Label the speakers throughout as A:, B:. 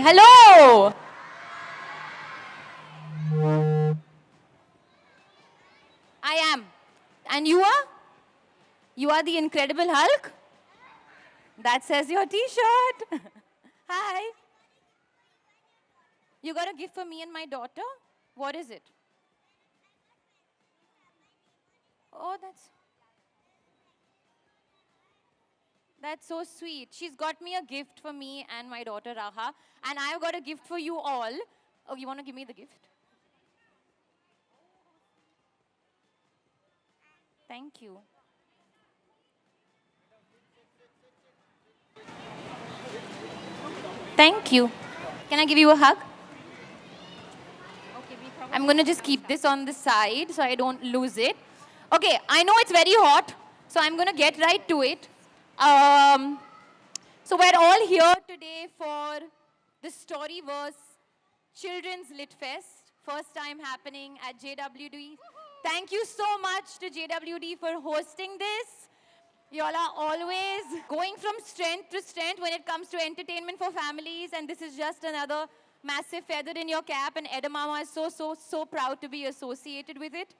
A: Hello. I am. And you are? You are the Incredible Hulk? That says your t-shirt. Hi. You got a gift for me and my daughter? What is it? Oh, that's so sweet. She's got me a gift for me and my daughter Raha, and I've got a gift for you all. Oh, you want to give me the gift? Thank you. Thank you. Can I give you a hug? I'm going to just keep this on the side so I don't lose it. Okay, I know it's very hot, so I'm going to get right to it. So we're all here today for the Storyverse Children's Lit Fest, first time happening at JWD. Thank you so much to JWD for hosting this. You all are always going from strength to strength when it comes to entertainment for families, and this is just another massive feather in your cap, and Edamama is so proud to be associated with it.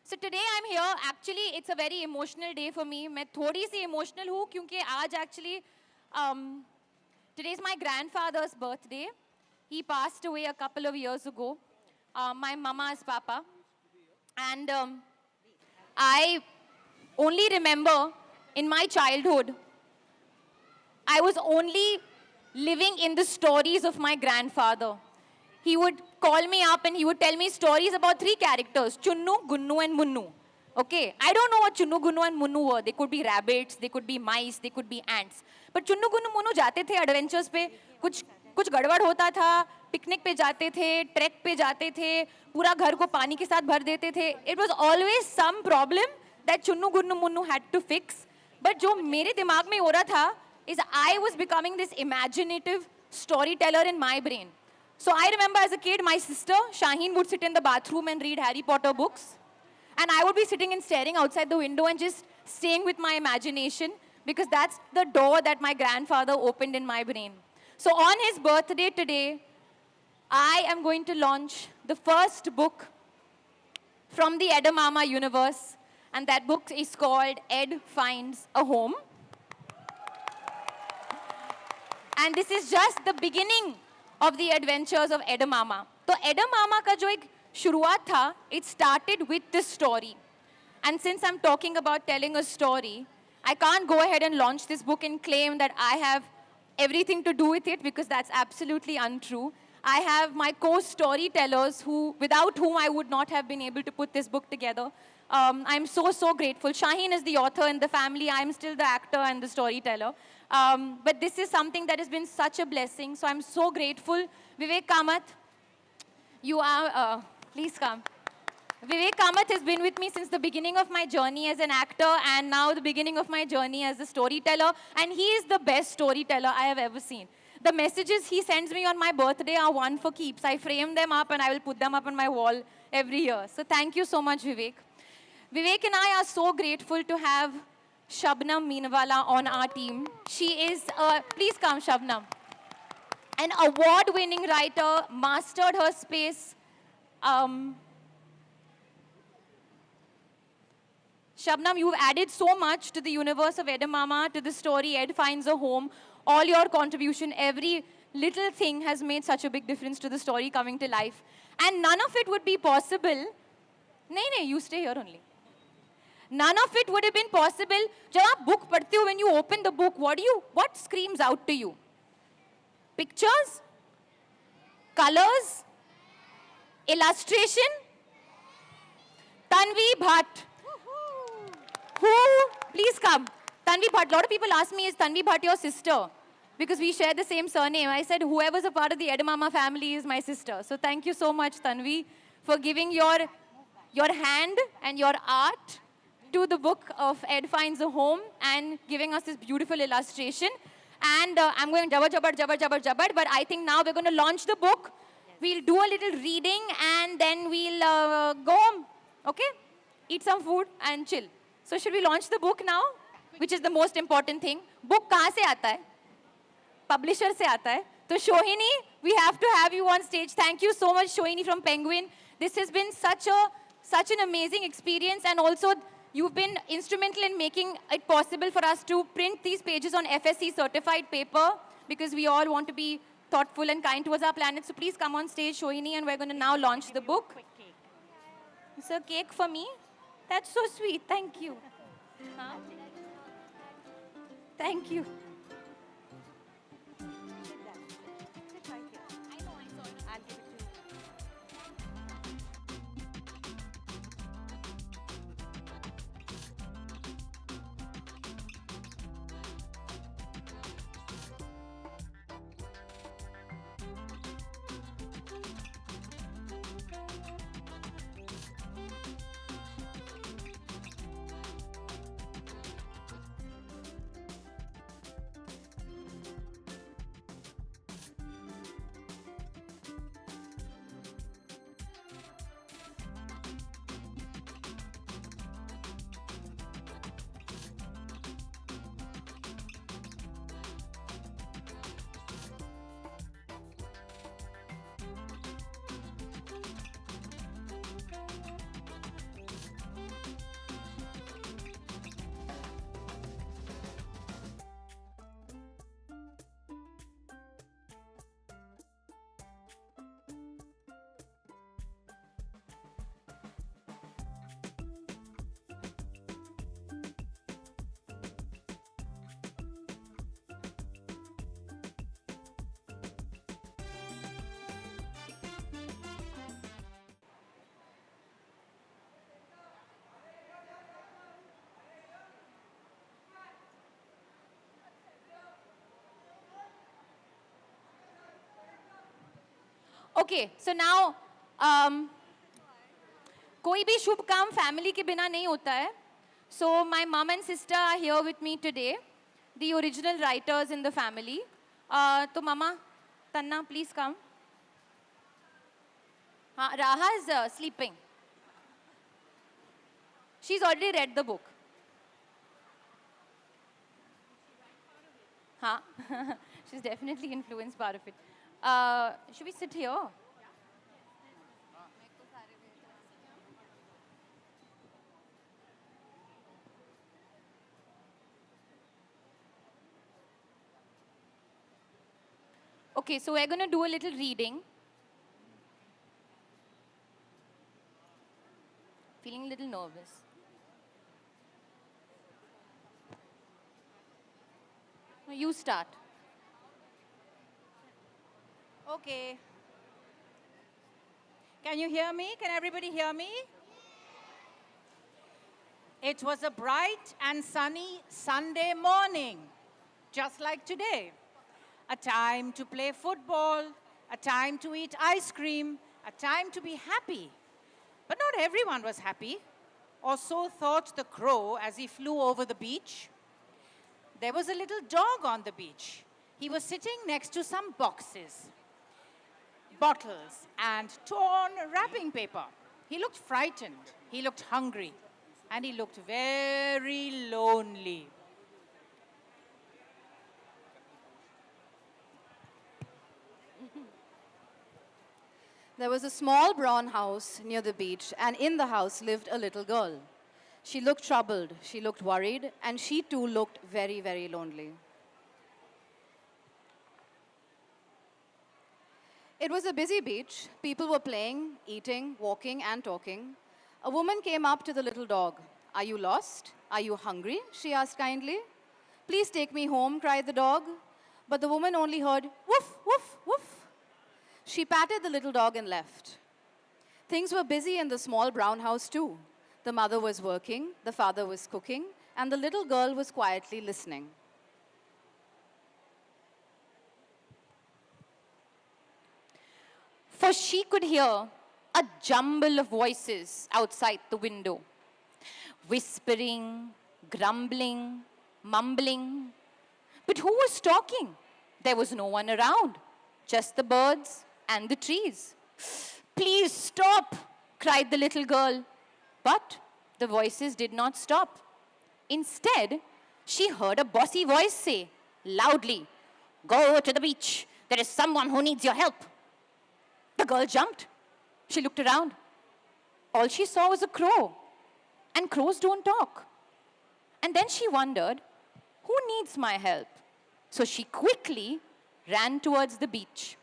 A: So today I'm here. Actually, it's a very emotional day for me. मैं थोड़ी सी emotional हूँ क्योंकि आज actually today is my grandfather's birthday. He passed away a couple of years ago. My mama's papa, and I only remember in my childhood, I was only living in the stories of my grandfather. He would call me up and he would tell me stories about 3 characters, Chunnu, Gunnu and Munnu. Okay, I don't know what Chunnu, Gunnu and Munnu were. They could be rabbits, they could be mice, they could be ants. But Chunnu, Gunnu, Munnu जाते थे adventures पे, कुछ गड़बड़ होता था, picnic पे जाते थे, ट्रैक पे जाते थे, पूरा घर को पानी के साथ भर देते थे. It was always some problem that Chunnu, Gunnu, Munnu had to fix. But जो मेरे दिमाग में हो रहा था is I was becoming this imaginative storyteller in my brain. So I remember as a kid, my sister, Shaheen, would sit in the bathroom and read Harry Potter books. And I would be sitting and staring outside the window and just staying with my imagination because that's the door that my grandfather opened in my brain. So on his birthday today, I am going to launch the first book from the Edamama universe. And that book is called Ed Finds a Home. And this is just the beginning of the adventures of Edamama. So Edamama का जो एक शुरुआत था, it started with this story. And since I'm talking about telling a story, I can't go ahead and launch this book and claim that I have everything to do with it because that's absolutely untrue. I have my co-storytellers without whom I would not have been able to put this book together. I'm so grateful. Shaheen is the author in the family. I'm still the actor and the storyteller. But this is something that has been such a blessing. So I'm so grateful. Vivek Kamath, you are, please come. Vivek Kamath has been with me since the beginning of my journey as an actor and now the beginning of my journey as a storyteller. And he is the best storyteller I have ever seen. The messages he sends me on my birthday are one for keeps. I frame them up and I will put them up on my wall every year. So thank you so much, Vivek. Vivek and I are so grateful to have Shabnam Meenwala on our team. She is, please come Shabnam, an award-winning writer, mastered her space. Shabnam, you've added so much to the universe of Edamama, to the story Ed Finds a Home. All your contribution, every little thing has made such a big difference to the story coming to life. And none of it would be possible. No, you stay here only. None of it would have been possible. जब आप book पढ़ते हो, when you open the book, what screams out to you? Pictures? Colors? Illustration? Tanvi Bhatt. Who? Please come. Tanvi Bhatt. A lot of people ask me, is Tanvi Bhatt your sister? Because we share the same surname. I said, whoever's a part of the Edamama family is my sister. So thank you so much, Tanvi, for giving your hand and your art to the book of Ed Finds a Home and giving us this beautiful illustration. And I'm going jabbar, but I think now we're going to launch the book. We'll do a little reading and then we'll go home, okay? Eat some food and chill. So should we launch the book now? Which is the most important thing. Book kahan se aata hai? publisher से आता है. तो Shohini, we have to have you on stage. Thank you so much, Shohini from Penguin. This has been such an amazing experience, and also you've been instrumental in making it possible for us to print these pages on FSC certified paper, because we all want to be thoughtful and kind towards our planet. So please come on stage, Shohini, and we're going to now launch the book. It's a cake for me. That's so sweet. Thank you. Huh? Thank you. Okay, so now, कोई भी शुभ काम family के बिना नहीं होता है. So my mom and sister are here with me today, the original writers in the family. तो Mama, Tanna, please come. Raha is sleeping. She's already read the book. She's definitely influenced part of it. Should we sit here? Okay, so we're going to do a little reading. Feeling a little nervous. No, you start.
B: Okay. Can you hear me? Can everybody hear me? It was a bright and sunny Sunday morning, just like today. A time to play football, a time to eat ice cream, a time to be happy. But not everyone was happy, or so thought the crow as he flew over the beach. There was a little dog on the beach. He was sitting next to some boxes, bottles, and torn wrapping paper. He looked frightened, he looked hungry, and he looked very lonely.
C: There was a small brown house near the beach, and in the house lived a little girl. She looked troubled, she looked worried, and she too looked very, very lonely. It was a busy beach. People were playing, eating, walking, and talking. A woman came up to the little dog. "Are you lost? Are you hungry?" she asked kindly. "Please take me home," cried the dog. But the woman only heard, "Woof, woof, woof." She patted the little dog and left. Things were busy in the small brown house too. The mother was working, the father was cooking, and the little girl was quietly listening.
A: For she could hear a jumble of voices outside the window. Whispering, grumbling, mumbling. But who was talking? There was no one around, just the birds and the trees. "Please stop," cried the little girl. But the voices did not stop. Instead, she heard a bossy voice say loudly, Go to the beach. There is someone who needs your help. The girl jumped. She looked around. All she saw was a crow. And crows don't talk. And then she wondered, who needs my help? So she quickly ran towards the beach.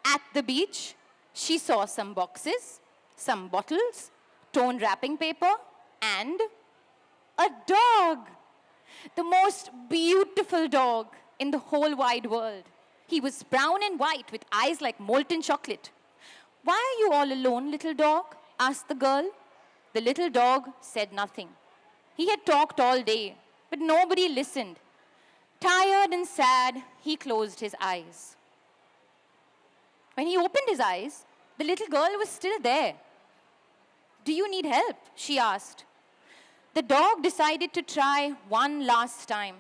A: At the beach, she saw some boxes, some bottles, torn wrapping paper, and a dog. The most beautiful dog in the whole wide world. He was brown and white with eyes like molten chocolate. Why are you all alone, little dog? Asked the girl. The little dog said nothing. He had talked all day, but nobody listened. Tired and sad, he closed his eyes. When he opened his eyes, the little girl was still there. Do you need help? She asked. The dog decided to try one last time.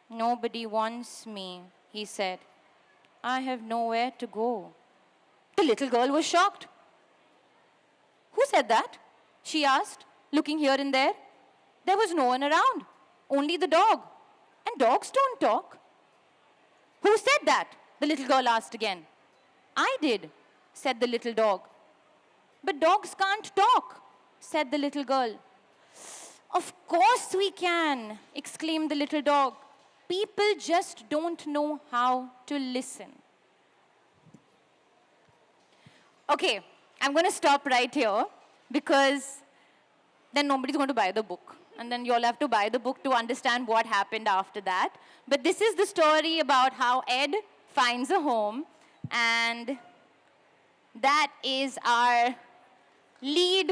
A: Nobody wants me, he said. I have nowhere to go. The little girl was shocked. Who said that? She asked, looking here and there. There was no one around, only the dog. And dogs don't talk. Who said that? The little girl asked again. I did, said the little dog. But dogs can't talk, said the little girl. Of course we can, exclaimed the little dog. People just don't know how to listen. Okay, I'm going to stop right here because then nobody's going to buy the book. And then you'll have to buy the book to understand what happened after that. But this is the story about how Ed finds a home. And that is our lead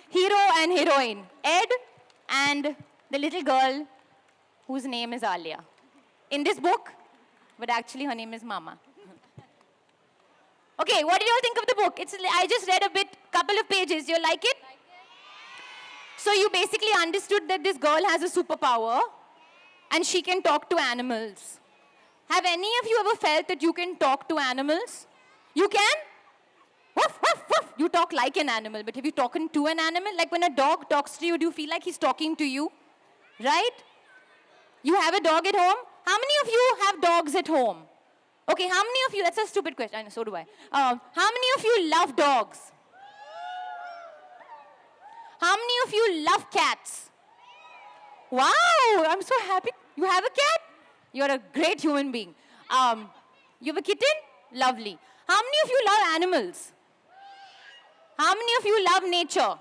A: hero and heroine, Ed and the little girl whose name is Alia. In this book, but actually her name is Mama. Okay, what did you all think of the book? I just read couple of pages. You like it? So you basically understood that this girl has a superpower and she can talk to animals. Have any of you ever felt that you can talk to animals? You can? Woof, woof, woof. You talk like an animal, but have you talked to an animal? Like when a dog talks to you, do you feel like he's talking to you? Right? You have a dog at home? How many of you have dogs at home? Okay, how many of you, that's a stupid question, I know, so do I. How many of you love dogs? How many of you love cats? Wow, I'm so happy. You have a cat? You're a great human being. You have a kitten? Lovely. How many of you love animals? How many of you love nature?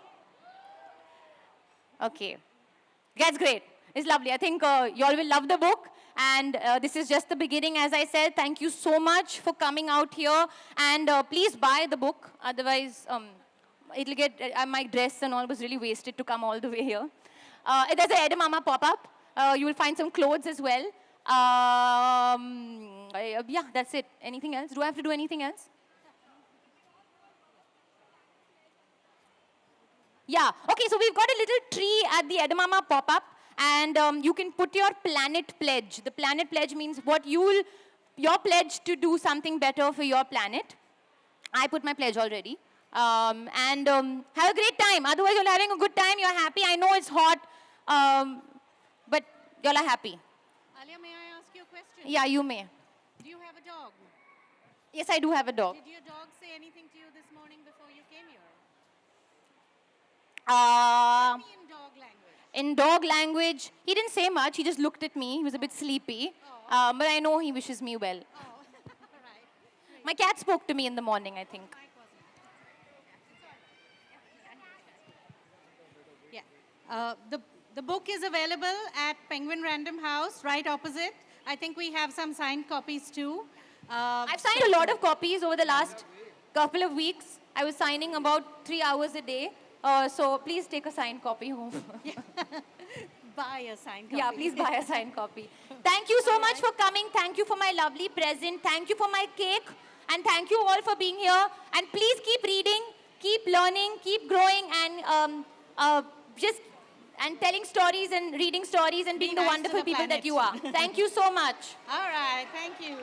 A: Okay. That's great. It's lovely. I think you all will love the book. And this is just the beginning, as I said. Thank you so much for coming out here. And please buy the book. Otherwise, it'll get, my dress and all was really wasted to come all the way here. There's a Edamama pop-up. You will find some clothes as well. Yeah, that's it. Anything else? Do I have to do anything else? Yeah. Okay, so we've got a little tree at the Edamama pop-up. And you can put your planet pledge. The planet pledge means your pledge to do something better for your planet. I put my pledge already. Have a great time. Otherwise, you're having a good time. You're happy. I know it's hot, but y'all are happy.
B: Alia, may I ask you a question?
A: Yeah, you may.
B: Do you have a dog?
A: Yes, I do have a dog.
B: Did your dog say anything to you this morning before you came here? Tell me in dog language.
A: In dog language, he didn't say much. He just looked at me. He was a bit sleepy. But I know he wishes me well.
B: Oh, right.
A: My cat spoke to me in the morning, I think.
B: Yeah. The book is available at Penguin Random House, right opposite. I think we have some signed copies too.
A: I've signed a lot of copies over the last couple of weeks. I was signing about 3 hours a day. So please take a signed copy home.
B: Buy a signed copy.
A: Yeah, please buy a signed copy. Thank you so much for coming. Thank you for my lovely present. Thank you for my cake. And thank you all for being here. And please keep reading, keep learning, keep growing, and and telling stories and reading stories and being the
B: nice
A: wonderful
B: the
A: people that
B: planet.
A: you are. Thank you so much.
B: All right, thank you.